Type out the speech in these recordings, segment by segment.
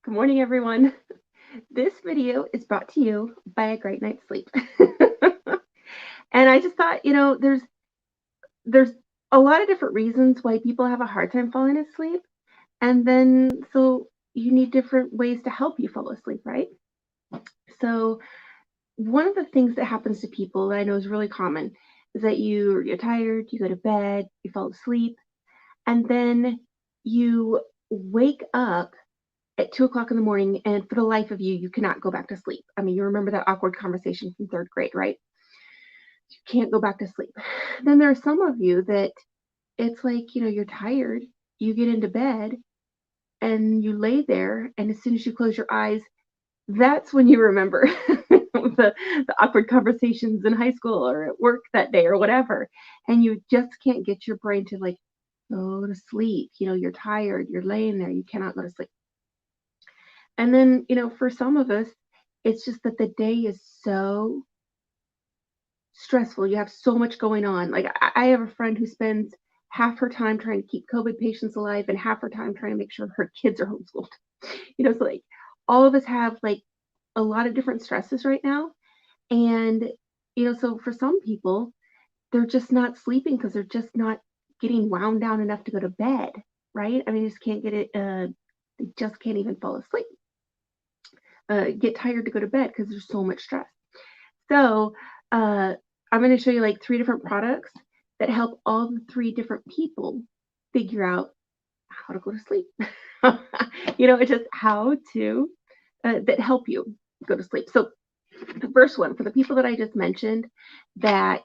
Good morning, everyone. This video is brought to you by a great night's sleep. And I just thought, there's a lot of different reasons why people have a hard time falling asleep. And then so you need different ways to help you fall asleep, right? So one of the things that happens to people that I know is really common is that you're tired, you go to bed, you fall asleep, and then you wake up at 2 o'clock in the morning, and for the life of you, you cannot go back to sleep. I mean, you remember that awkward conversation from third grade, right? You can't go back to sleep. Then there are some of you that it's like, you're tired, you get into bed, and you lay there, and as soon as you close your eyes, that's when you remember the awkward conversations in high school or at work that day or whatever. And you just can't get your brain to like go to sleep. You're tired, you're laying there, you cannot go to sleep. And then, for some of us, it's just that the day is so stressful. You have so much going on. Like, I have a friend who spends half her time trying to keep COVID patients alive and half her time trying to make sure her kids are homeschooled. So like all of us have like a lot of different stresses right now. And, so for some people, they're just not sleeping because they're just not getting wound down enough to go to bed, right? I mean, you just can't get it, they just can't even fall asleep. Get tired to go to bed because there's so much stress. So I'm going to show you like 3 different products that help all the 3 different people figure out how to go to sleep. It's just how to that help you go to sleep. So the first one for the people that I just mentioned that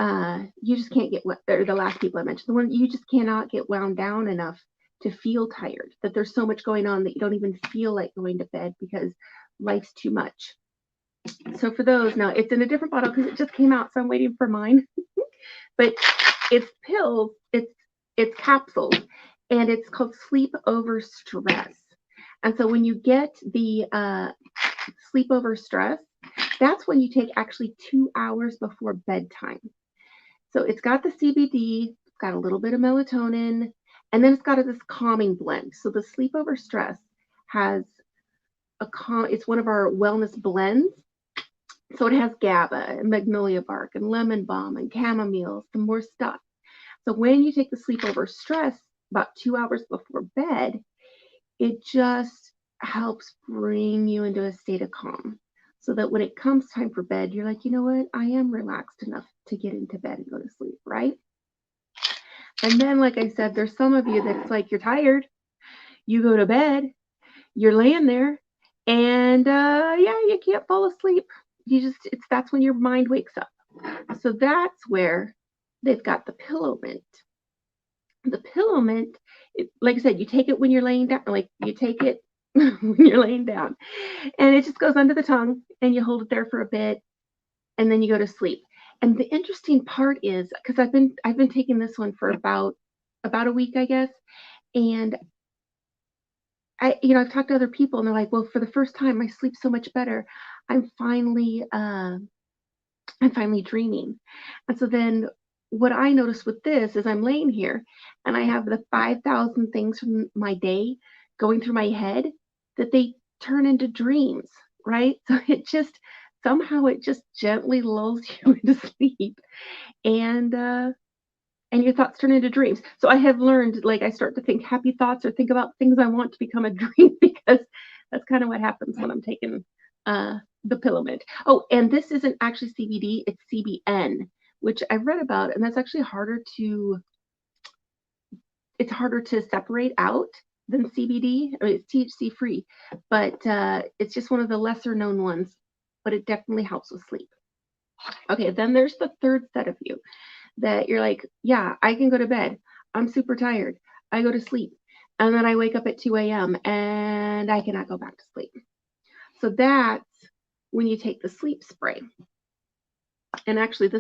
you just can't get, or the last people I mentioned, the one you just cannot get wound down enough to feel tired, that there's so much going on that you don't even feel like going to bed because life's too much. So for those, now it's in a different bottle because it just came out, so I'm waiting for mine. But it's pills, it's capsules, and it's called Sleep Over Stress. And so when you get the Sleep Over Stress, that's when you take actually 2 hours before bedtime. So it's got the CBD, it's got a little bit of melatonin, and then it's got this calming blend. So the Sleep Over Stress has it's one of our wellness blends. So it has GABA and magnolia bark and lemon balm and chamomile, some more stuff. So when you take the Sleep Over Stress about 2 hours before bed, it just helps bring you into a state of calm so that when it comes time for bed, you're like, you know what? I am relaxed enough to get into bed and go to sleep, right? And then, like I said, there's some of you that's like, you're tired, you go to bed, you're laying there, and you can't fall asleep. That's when your mind wakes up. So that's where they've got the pillow mint. The pillow mint, like I said, you take it when you're laying down, like you take it when you're laying down, and it just goes under the tongue, and you hold it there for a bit, and then you go to sleep. And the interesting part is, because I've been taking this one for about a week, I guess, and I've talked to other people, and they're like, well, for the first time, I sleep so much better. I'm finally dreaming. And so then what I noticed with this is I'm laying here and I have the 5,000 things from my day going through my head that they turn into dreams, right? So somehow it just gently lulls you into sleep, and your thoughts turn into dreams. So I have learned, like, I start to think happy thoughts or think about things I want to become a dream because that's kind of what happens when I'm taking the pillow mint. Oh, and this isn't actually CBD, it's CBN, which I've read about, and that's actually it's harder to separate out than CBD. I mean, it's THC free, but it's just one of the lesser known ones, but it definitely helps with sleep. Okay, then there's the third set of you that you're like, yeah, I can go to bed. I'm super tired. I go to sleep. And then I wake up at 2 a.m. and I cannot go back to sleep. So that's when you take the sleep spray. And actually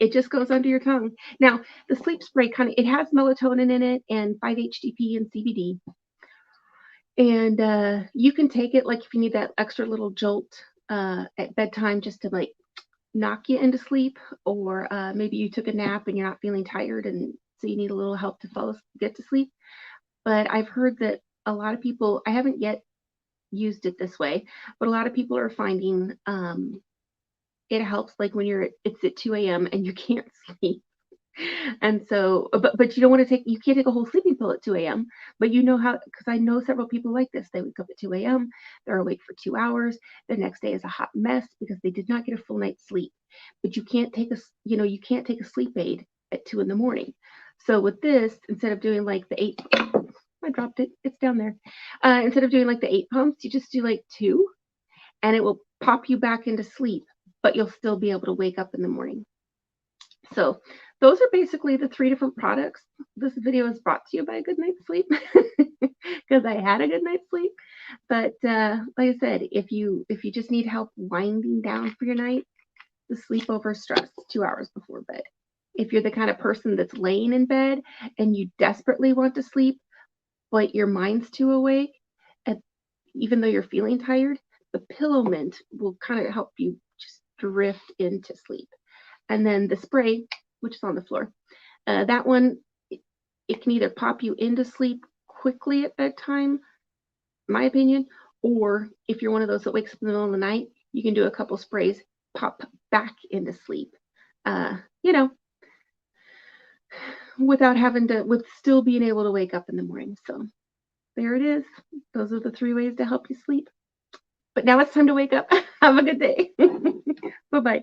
it just goes under your tongue. Now, the sleep spray it has melatonin in it and 5-HTP and CBD. And you can take it like if you need that extra little jolt at bedtime just to like knock you into sleep, or maybe you took a nap and you're not feeling tired and so you need a little help to get to sleep. But I've heard that a lot of people, I haven't yet used it this way, but a lot of people are finding it helps like when it's at 2 a.m. and you can't sleep. And so, but you don't want to you can't take a whole sleeping pill at 2 a.m. But you know how, because I know several people like this. They wake up at 2 a.m., they're awake for 2 hours. The next day is a hot mess because they did not get a full night's sleep. But you can't take you can't take a sleep aid at 2 in the morning. So with this, instead of doing like the eight, I dropped it, it's down there. Instead of doing like the 8 pumps, you just do like 2, and it will pop you back into sleep, but you'll still be able to wake up in the morning. So those are basically the 3 different products. This video is brought to you by a good night's sleep because I had a good night's sleep. But like I said, if you just need help winding down for your night, the sleep over stress 2 hours before bed. If you're the kind of person that's laying in bed and you desperately want to sleep, but your mind's too awake, and even though you're feeling tired, the pillow mint will kind of help you just drift into sleep. And then the spray, which is on the floor, that one, it can either pop you into sleep quickly at bedtime, my opinion, or if you're one of those that wakes up in the middle of the night, you can do a couple sprays, pop back into sleep. You know, without having to, with still being able to wake up in the morning. So there it is. Those are the 3 ways to help you sleep. But now it's time to wake up. Have a good day. Bye-bye.